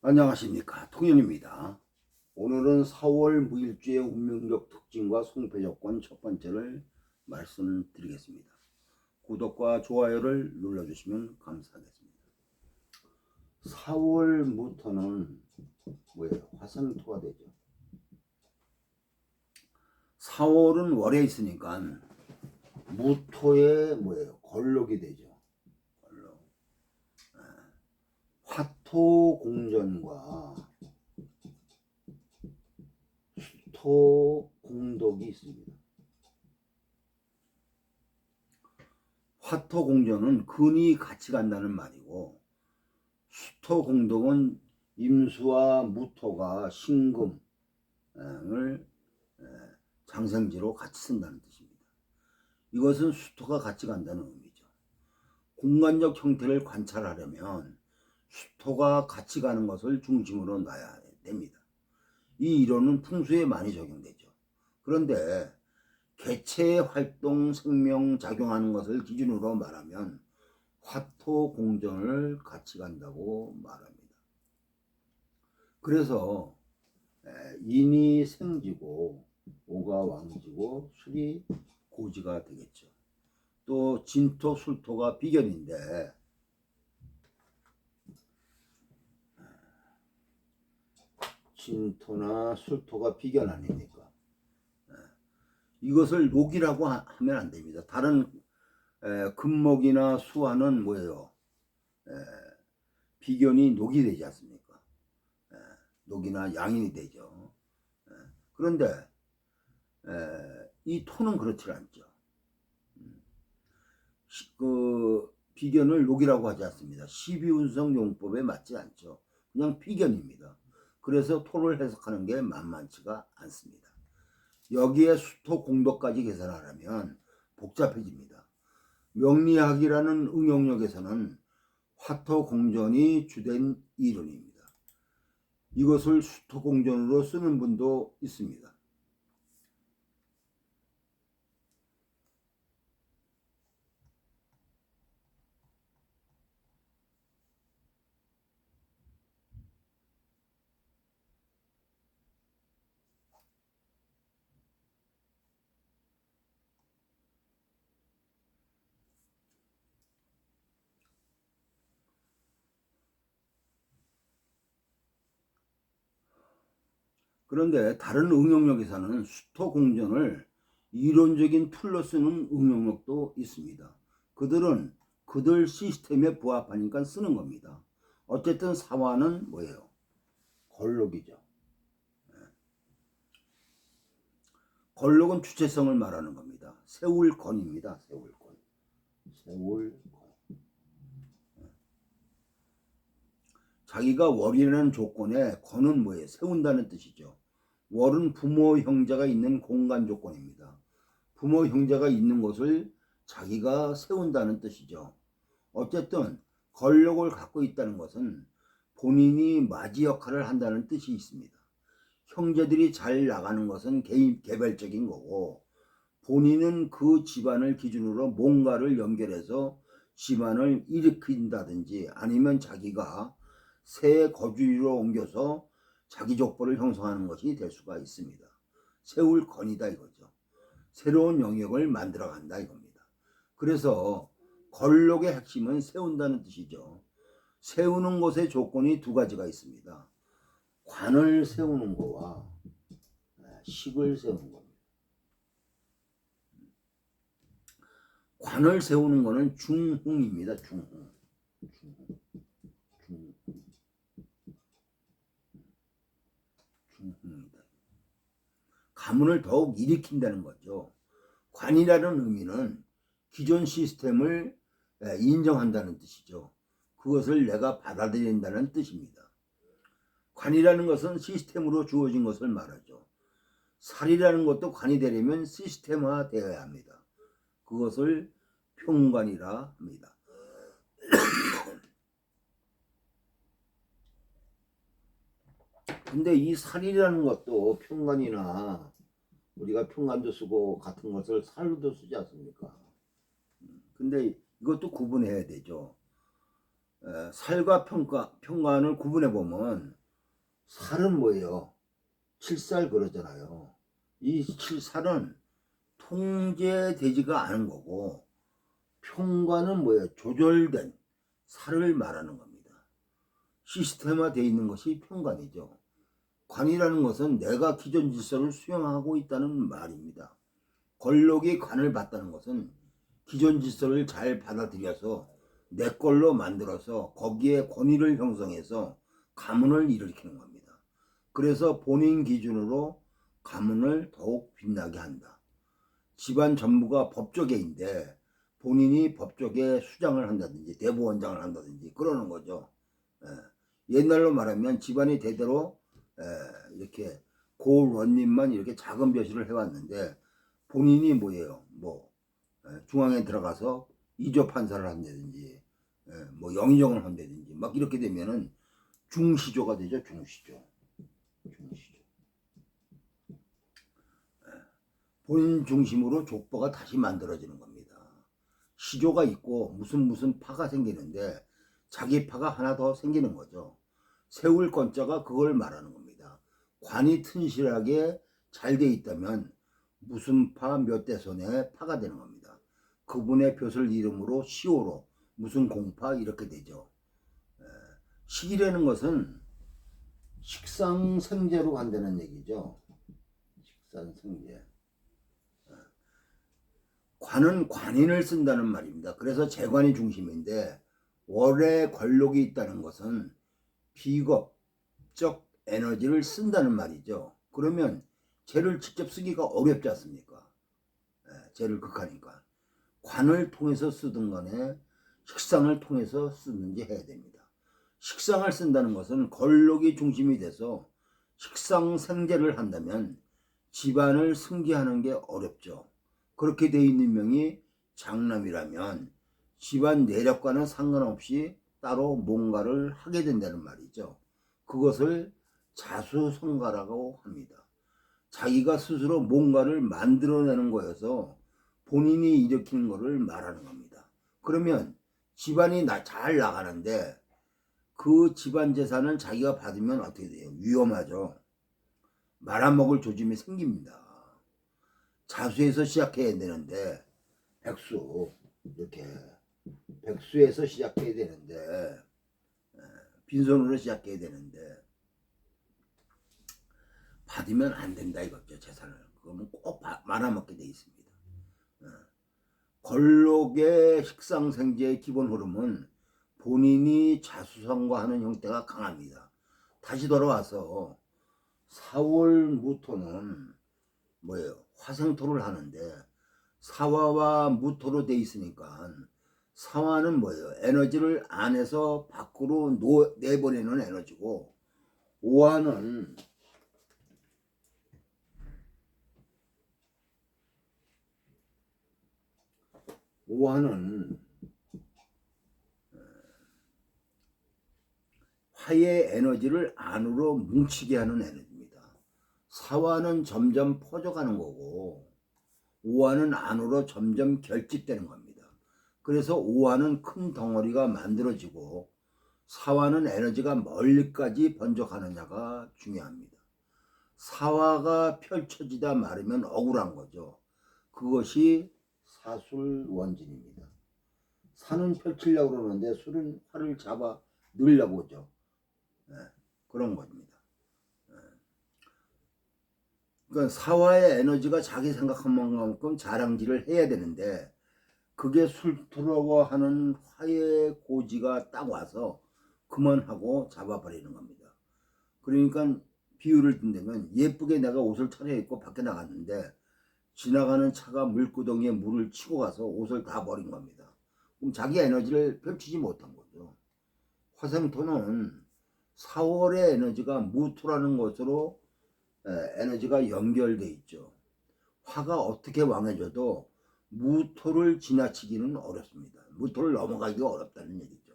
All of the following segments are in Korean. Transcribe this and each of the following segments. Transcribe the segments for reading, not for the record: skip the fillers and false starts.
안녕하십니까, 통연입니다. 오늘은 4월 무일주의 운명적 특징과 송패 조건 첫 번째를 말씀드리겠습니다. 구독과 좋아요를 눌러주시면 감사하겠습니다. 4월부터는 뭐예요? 화생토가 되죠. 4월은 월에 있으니까 무토의 뭐예요? 걸록이 되죠. 걸록. 화토 공전과 수토 공덕이 있습니다. 화토 공전은 근이 같이 간다는 말이고, 수토 공덕은 임수와 무토가 신금을 장생지로 같이 쓴다는 뜻입니다. 이것은 수토가 같이 간다는 의미죠. 공간적 형태를 관찰하려면 수토가 같이 가는 것을 중심으로 놔야 됩니다. 이 이론은 풍수에 많이 적용되죠. 그런데 개체의 활동, 생명, 작용하는 것을 기준으로 말하면 화토 공전을 같이 간다고 말합니다. 그래서 인이 생지고 오가 왕지고 술이 고지가 되겠죠. 또 진토, 술토가 비견인데 진토나 술토가 비견 아닙니까? 이것을 녹이라고 하면 안 됩니다. 다른 금목이나 수화는 뭐예요? 비견이 녹이 되지 않습니까? 녹이나 양인이 되죠. 그런데 이 토는 그렇지 않죠. 그 비견을 녹이라고 하지 않습니다. 십이운성 용법에 맞지 않죠. 그냥 비견입니다. 그래서 토를 해석하는 게 만만치가 않습니다. 여기에 수토 공덕까지 계산하려면 복잡해집니다. 명리학이라는 응용력에서는 화토 공전이 주된 이론입니다. 이것을 수토 공전으로 쓰는 분도 있습니다. 그런데 다른 응용력에서는 수토 공전을 이론적인 풀로 쓰는 응용력도 있습니다. 그들은 그들 시스템에 부합하니까 쓰는 겁니다. 어쨌든 사화는 뭐예요? 걸록이죠. 걸록은 주체성을 말하는 겁니다. 세울건입니다. 세울건. 세울건. 자기가 월이라는 조건에 건은 뭐예요? 세운다는 뜻이죠. 월은 부모 형제가 있는 공간 조건입니다. 부모 형제가 있는 곳을 자기가 세운다는 뜻이죠. 어쨌든 권력을 갖고 있다는 것은 본인이 맞이 역할을 한다는 뜻이 있습니다. 형제들이 잘 나가는 것은 개별적인 거고, 본인은 그 집안을 기준으로 뭔가를 연결해서 집안을 일으킨다든지 아니면 자기가 새 거주지로 옮겨서 자기 족보를 형성하는 것이 될 수가 있습니다. 세울 건이다 이거죠. 새로운 영역을 만들어 간다 이겁니다. 그래서 걸록의 핵심은 세운다는 뜻이죠. 세우는 것의 조건이 두 가지가 있습니다. 관을 세우는 거와 식을 세우는 겁니다. 관을 세우는 것은 중흥입니다. 중흥. 중흥입니다. 가문을 더욱 일으킨다는 거죠. 관이라는 의미는 기존 시스템을 인정한다는 뜻이죠. 그것을 내가 받아들인다는 뜻입니다. 관이라는 것은 시스템으로 주어진 것을 말하죠. 살이라는 것도 관이 되려면 시스템화 되어야 합니다. 그것을 평관이라 합니다. 근데 이 살이라는 것도 평관이나 우리가 평관도 쓰고 같은 것을 살로도 쓰지 않습니까? 근데 이것도 구분해야 되죠. 살과 평간을 구분해 보면 살은 뭐예요? 칠살 그러잖아요. 이 칠살은 통제되지가 않은 거고 평관은 뭐예요? 조절된 살을 말하는 겁니다. 시스템화되어 있는 것이 평관이죠. 관이라는 것은 내가 기존 질서를 수용하고 있다는 말입니다. 권력이 관을 받다는 것은 기존 질서를 잘 받아들여서 내 걸로 만들어서 거기에 권위를 형성해서 가문을 일으키는 겁니다. 그래서 본인 기준으로 가문을 더욱 빛나게 한다. 집안 전부가 법조계인데 본인이 법조계 수장을 한다든지 대부원장을 한다든지 그러는 거죠. 옛날로 말하면 집안이 대대로 이렇게 고원님만 이렇게 작은 벼슬을 해왔는데 본인이 뭐예요? 중앙에 들어가서 이조 판사를 한다든지 뭐 영의정을 한다든지 막 이렇게 되면은 중시조가 되죠. 중시조. 본인 중심으로 족보가 다시 만들어지는 겁니다. 시조가 있고 무슨 파가 생기는데 자기 파가 하나 더 생기는 거죠. 세울 건자가 그걸 말하는 겁니다. 관이 튼실하게 잘 돼 있다면 무슨 파 몇 대손의 파가 되는 겁니다. 그분의 벼슬 이름으로 시오로 무슨 공파 이렇게 되죠. 식이라는 것은 식상생제로 간다는 얘기죠. 식상생제. 관은 관인을 쓴다는 말입니다. 그래서 재관이 중심인데 월에 권력이 있다는 것은 비겁적 에너지를 쓴다는 말이죠. 그러면 쟤를 직접 쓰기가 어렵지 않습니까? 쟤를 극하니까. 관을 통해서 쓰든 간에 식상을 통해서 쓰든지 해야 됩니다. 식상을 쓴다는 것은 권력이 중심이 돼서 식상생제를 한다면 집안을 승계하는 게 어렵죠. 그렇게 돼 있는 명이 장남이라면 집안 내력과는 상관없이 따로 뭔가를 하게 된다는 말이죠. 그것을 자수성가라고 합니다. 자기가 스스로 뭔가를 만들어내는 거여서 본인이 일으키는 것을 말하는 겁니다. 그러면 집안이 잘 나가는데 그 집안 재산을 자기가 받으면 어떻게 돼요? 위험하죠. 말아먹을 조짐이 생깁니다. 자수에서 시작해야 되는데 백수 이렇게 백수에서 시작해야 되는데 빈손으로 시작해야 되는데 받으면 안 된다 이거죠. 재산을. 그러면 꼭 말아먹게 돼 있습니다. 권력의 식상생제의 기본 흐름은 본인이 자수성가하는 형태가 강합니다. 다시 돌아와서 4월 무토는 뭐예요? 화생토를 하는데 사화와 무토로 돼 있으니까 사화는 뭐예요? 에너지를 안에서 밖으로 내보내는 에너지고 오화는 화의 에너지를 안으로 뭉치게 하는 에너지입니다. 사화는 점점 퍼져가는 거고 오화는 안으로 점점 결집되는 겁니다. 그래서 오화는 큰 덩어리가 만들어지고 사화는 에너지가 멀리까지 번져가느냐가 중요합니다. 사화가 펼쳐지다 말으면 억울한 거죠. 그것이 사술원진입니다. 산은 펼치려고 그러는데 술은 화를 잡아 넣으려고 하죠. 그런 겁니다. 그러니까 사화의 에너지가 자기 생각한 만큼 자랑질을 해야 되는데 그게 술투러워하는 화의 고지가 딱 와서 그만하고 잡아버리는 겁니다. 그러니까 비유를 든다면 예쁘게 내가 옷을 차려입고 밖에 나갔는데 지나가는 차가 물구덩이에 물을 치고 가서 옷을 다 버린 겁니다. 그럼 자기 에너지를 펼치지 못한 거죠. 화생토는 4월의 에너지가 무토라는 것으로 에너지가 연결돼 있죠. 화가 어떻게 왕해져도 무토를 지나치기는 어렵습니다. 무토를 넘어가기가 어렵다는 얘기죠.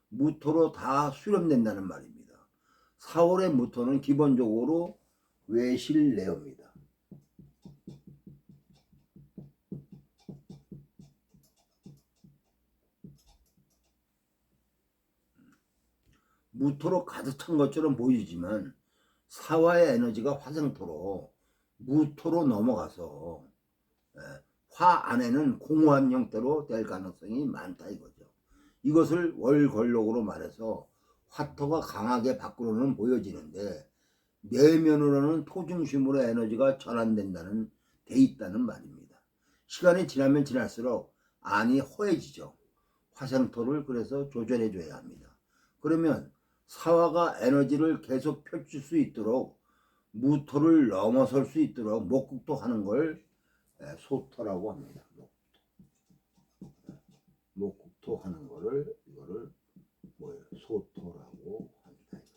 무토로 다 수렴된다는 말입니다. 4월의 무토는 기본적으로 외실내어입니다. 무토로 가득 찬 것처럼 보이지만 사화의 에너지가 화생토로 무토로 넘어가서 예, 화 안에는 공허한 형태로 될 가능성이 많다 이거죠. 이것을 월걸록으로 말해서 화토가 강하게 밖으로는 보여지는데 내면으로는 토 중심으로 에너지가 전환된다는 돼 있다는 말입니다. 시간이 지나면 지날수록 안이 허해지죠. 화생토를 그래서 조절해 줘야 합니다. 그러면 사화가 에너지를 계속 펼칠 수 있도록 무토를 넘어설 수 있도록 목국토 하는 걸 소토라고 합니다. 목국토 하는 거를 이거를 뭐예요? 소토라고 합니다.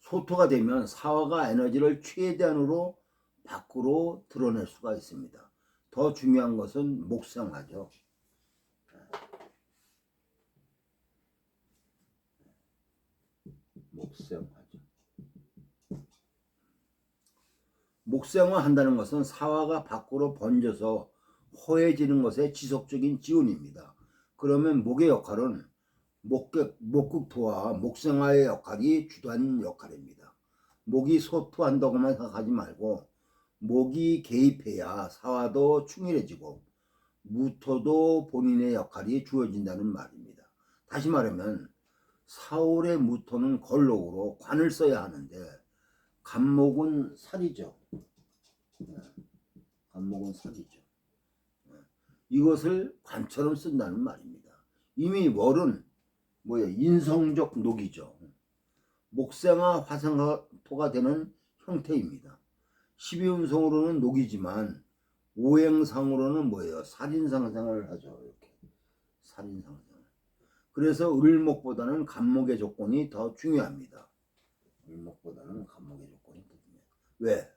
소토가 되면 사화가 에너지를 최대한으로 밖으로 드러낼 수가 있습니다. 더 중요한 것은 목생화죠. 목생화죠. 목생화 한다는 것은 사화가 밖으로 번져서 허해지는 것의 지속적인 지운입니다. 그러면 목의 역할은 목국토와 목생화의 역할이 주도한 역할입니다. 목이 소토한다고만 생각하지 말고 목이 개입해야 사화도 충실해지고 무토도 본인의 역할이 주어진다는 말입니다. 다시 말하면 사월의 무토는 걸록으로 관을 써야 하는데 간목은 살이죠. 간목은 살이죠. 이것을 관처럼 쓴다는 말입니다. 이미 월은 뭐예요? 인성적 녹이죠. 목생화 화생토가 되는 형태입니다. 12운성으로는 녹이지만 오행상으로는 뭐예요? 살인상생을 하죠. 이렇게 살인상생. 그래서 을목보다는 간목의 조건이 더 중요합니다. 을목보다는 간목의 조건이 더 중요해요. 왜?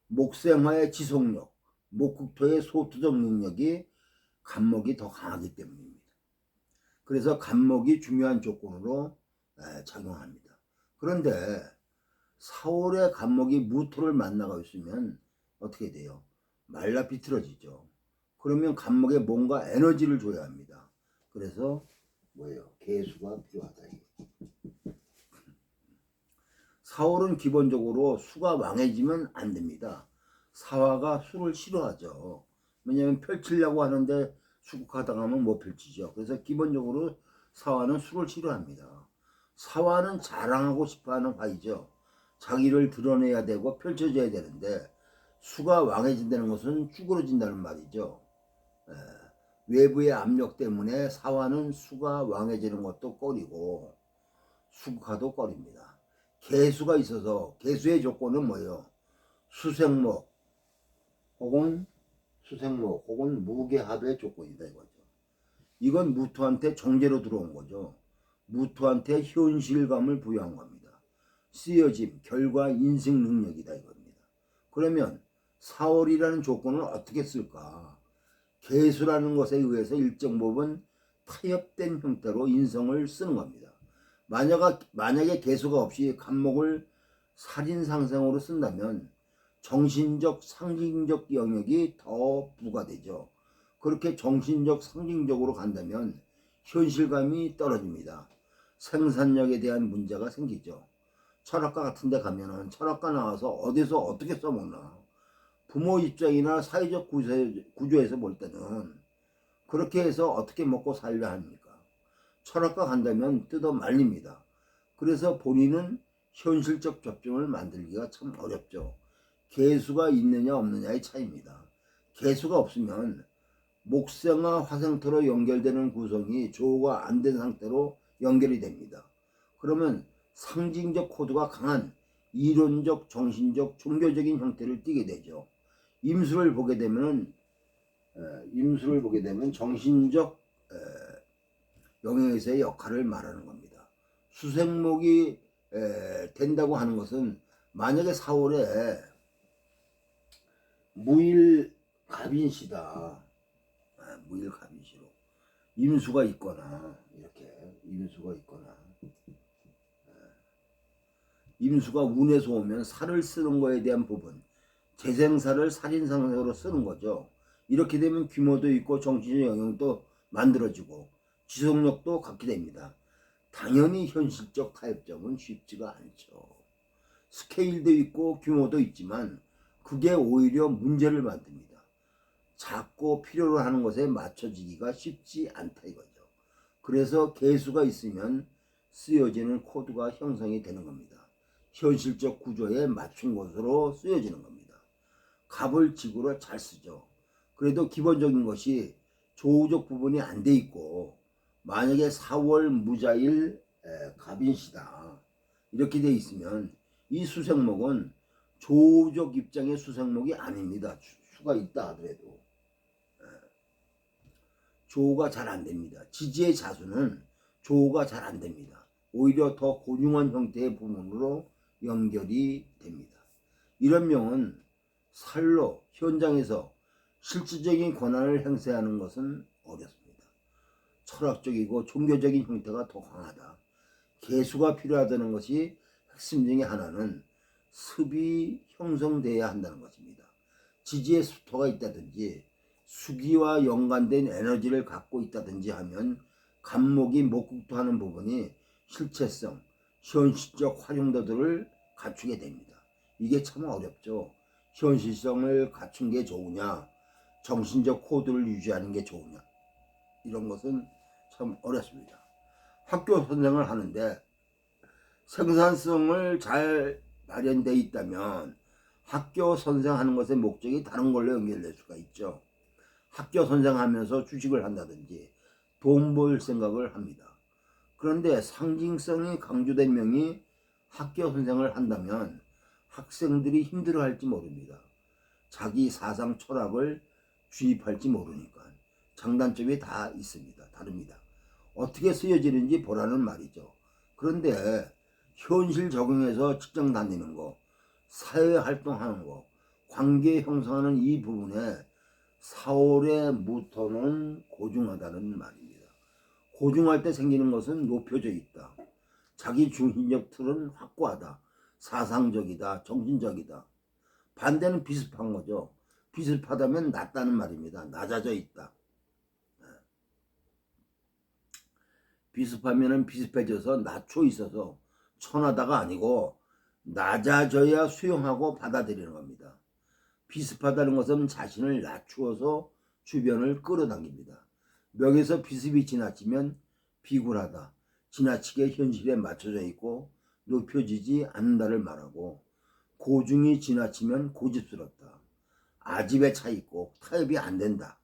목생화의 지속력, 목국토의 소토적 능력이 간목이 더 강하기 때문입니다. 그래서 간목이 중요한 조건으로 작용합니다. 그런데 4월에 간목이 무토를 만나고 있으면 어떻게 돼요? 말라 비틀어지죠. 그러면 간목에 뭔가 에너지를 줘야 합니다. 그래서 뭐예요? 개수가 필요하다. 4월은 기본적으로 수가 왕해지면 안 됩니다. 사화가 수를 싫어하죠. 왜냐하면 펼치려고 하는데 수국하다 가면 못 펼치죠. 그래서 기본적으로 사화는 수를 싫어합니다. 사화는 자랑하고 싶어하는 화이죠. 자기를 드러내야 되고 펼쳐져야 되는데 수가 왕해진다는 것은 쭈그러진다는 말이죠. 외부의 압력 때문에 사화는 수가 왕해지는 것도 꺼리고 수국화도 꺼립니다. 개수가 있어서 개수의 조건은 뭐예요? 수생목 혹은 무게합의 조건이다 이거죠. 이건 무토한테 정제로 들어온 거죠. 무토한테 현실감을 부여한 겁니다. 쓰여짐, 결과, 인식 능력이다 이겁니다. 그러면 4월이라는 조건을 어떻게 쓸까? 개수라는 것에 의해서 일정 부분 타협된 형태로 인성을 쓰는 겁니다. 만약에 개수가 없이 간목을 살인상생으로 쓴다면 정신적, 상징적 영역이 더 부과되죠. 그렇게 정신적, 상징적으로 간다면 현실감이 떨어집니다. 생산력에 대한 문제가 생기죠. 철학과 같은 데 가면은 철학과 나와서 어디서 어떻게 써먹나. 부모 입장이나 사회적 구조에서 볼 때는 그렇게 해서 어떻게 먹고 살려 합니까? 철학과 간다면 뜯어 말립니다. 그래서 본인은 현실적 접점을 만들기가 참 어렵죠. 개수가 있느냐 없느냐의 차이입니다. 개수가 없으면 목생화 화생토로 연결되는 구성이 조호가 안 된 상태로 연결이 됩니다. 그러면 상징적 코드가 강한 이론적, 정신적, 종교적인 형태를 띠게 되죠. 임수를 보게 되면 정신적 영역에서의 역할을 말하는 겁니다. 수생목이 된다고 하는 것은 만약에 4월에 무일갑인시다. 무일갑인시로 임수가 있거나 이렇게 임수가 운에서 오면 살을 쓰는 거에 대한 부분, 재생살을 살인상으로 쓰는 거죠. 이렇게 되면 규모도 있고 정신적 영향도 만들어지고 지속력도 갖게 됩니다. 당연히 현실적 타협점은 쉽지가 않죠. 스케일도 있고 규모도 있지만 그게 오히려 문제를 만듭니다. 작고 필요로 하는 것에 맞춰지기가 쉽지 않다 이거죠. 그래서 개수가 있으면 쓰여지는 코드가 형성이 되는 겁니다. 현실적 구조에 맞춘 것으로 쓰여지는 겁니다. 값을 직으로 잘 쓰죠. 그래도 기본적인 것이 조우적 부분이 안 돼 있고 만약에 4월 무자일 갑인시다 이렇게 돼 있으면 이 수생목은 조우적 입장의 수생목이 아닙니다. 수가 있다 하더라도 조우가 잘 안 됩니다. 지지의 자수는 조우가 잘 안 됩니다. 오히려 더 고중한 형태의 부분으로 연결이 됩니다. 이런 명은 살로 현장에서 실질적인 권한을 행사하는 것은 어렵습니다. 철학적이고 종교적인 형태가 더 강하다. 개수가 필요하다는 것이 핵심 중에 하나는 습이 형성돼야 한다는 것입니다. 지지의 습토가 있다든지 수기와 연관된 에너지를 갖고 있다든지 하면 간목이 목국토하는 부분이 실체성, 현실적 활용도들을 갖추게 됩니다. 이게 참 어렵죠. 현실성을 갖춘 게 좋으냐, 정신적 코드를 유지하는 게 좋으냐, 이런 것은 참 어렵습니다. 학교 선생을 하는데 생산성을 잘 마련되어 있다면 학교 선생하는 것의 목적이 다른 걸로 연결될 수가 있죠. 학교 선생하면서 주식을 한다든지 돈 벌 생각을 합니다. 그런데 상징성이 강조된 명이 학교 선생을 한다면 학생들이 힘들어할지 모릅니다. 자기 사상 철학을 주입할지 모르니까 장단점이 다 있습니다. 다릅니다. 어떻게 쓰여지는지 보라는 말이죠. 그런데 현실 적용해서 직장 다니는 거, 사회 활동하는 거, 관계 형성하는 이 부분에 4월의 무토는 고중하다는 말입니다. 고중할 때 생기는 것은 높여져 있다. 자기 중심적 틀은 확고하다. 사상적이다. 정신적이다. 반대는 비습한 거죠. 비습하다면 낮다는 말입니다. 낮아져 있다. 비습하면 비습해져서 낮춰 있어서 천하다가 아니고 낮아져야 수용하고 받아들이는 겁니다. 비습하다는 것은 자신을 낮추어서 주변을 끌어당깁니다. 멱에서 비습이 지나치면 비굴하다. 지나치게 현실에 맞춰져 있고 높여지지 않는다를 말하고 고중이 지나치면 고집스럽다. 아집에 차 있고 타협이 안 된다.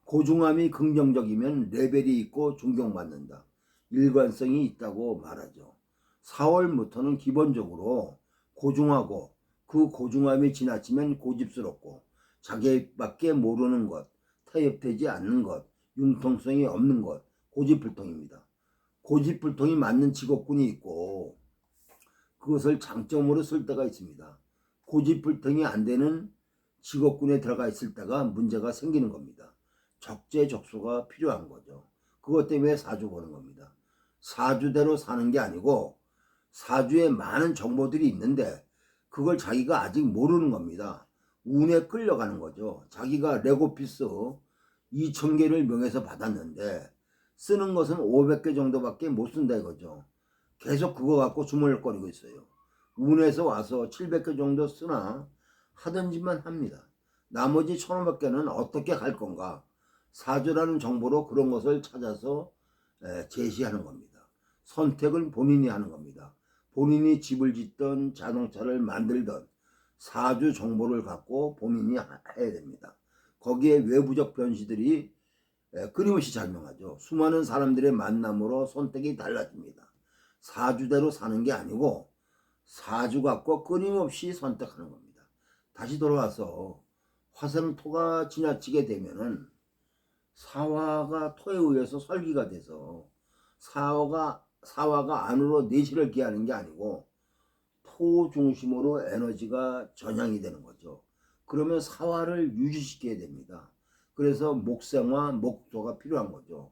고중함이 긍정적이면 레벨이 있고 존경받는다. 일관성이 있다고 말하죠. 4월부터는 기본적으로 고중하고 그 고중함이 지나치면 고집스럽고 자기밖에 모르는 것, 타협되지 않는 것, 융통성이 없는 것, 고집불통입니다. 고집불통이 맞는 직업군이 있고 그것을 장점으로 쓸 때가 있습니다. 고집불통이 안 되는 직업군에 들어가 있을 때가 문제가 생기는 겁니다. 적재적소가 필요한 거죠. 그것 때문에 사주 보는 겁니다. 사주대로 사는 게 아니고 사주에 많은 정보들이 있는데 그걸 자기가 아직 모르는 겁니다. 운에 끌려가는 거죠. 자기가 레고피스 2,000개를 명에서 받았는데 쓰는 것은 500개 정도밖에 못 쓴다 이거죠. 계속 그거 갖고 주물거리고 있어요. 운에서 와서 700개 정도 쓰나 하던 짓만 합니다. 나머지 1,500개는 어떻게 갈 건가. 사주라는 정보로 그런 것을 찾아서 제시하는 겁니다. 선택을 본인이 하는 겁니다. 본인이 집을 짓던 자동차를 만들던 사주 정보를 갖고 본인이 해야 됩니다. 거기에 외부적 변수들이 끊임없이 작용하죠. 수많은 사람들의 만남으로 선택이 달라집니다. 사주대로 사는 게 아니고 사주 갖고 끊임없이 선택하는 겁니다. 다시 돌아와서 화생토가 지나치게 되면은 사화가 토에 의해서 설기가 돼서 사화가 안으로 내실을 기하는 게 아니고 토 중심으로 에너지가 전향이 되는 거죠. 그러면 사화를 유지시켜야 됩니다. 그래서 목생화, 목토가 필요한 거죠.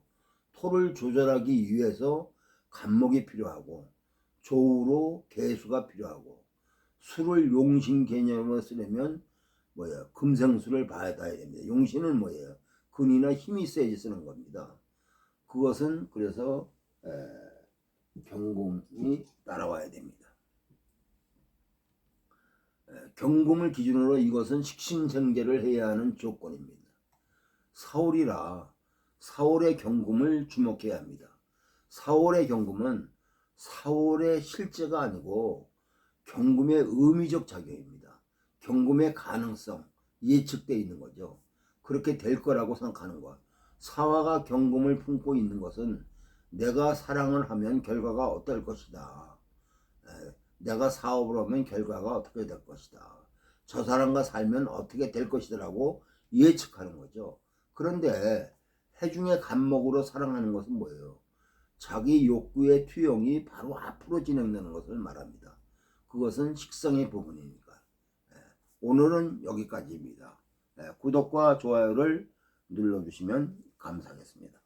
토를 조절하기 위해서 간목이 필요하고 조우로 개수가 필요하고 수를 용신 개념으로 쓰려면 금생수를 받아야 됩니다. 용신은 뭐예요? 근이나 힘이 세야지 쓰는 겁니다. 그것은 그래서 경금이 따라와야 됩니다. 경금을 기준으로 이것은 식신생재를 해야 하는 조건입니다. 사월이라 사월의 경금을 주목해야 합니다. 사월의 경금은 사월의 실제가 아니고 경금의 의미적 작용입니다. 경금의 가능성, 예측되어 있는 거죠. 그렇게 될 거라고 생각하는 것. 사화가 경금을 품고 있는 것은 내가 사랑을 하면 결과가 어떨 것이다. 내가 사업을 하면 결과가 어떻게 될 것이다. 저 사람과 살면 어떻게 될 것이다라고 예측하는 거죠. 그런데 해중의 간목으로 사랑하는 것은 뭐예요? 자기 욕구의 투영이 바로 앞으로 진행되는 것을 말합니다. 그것은 식성의 부분이니까. 오늘은 여기까지입니다. 구독과 좋아요를 눌러주시면 감사하겠습니다.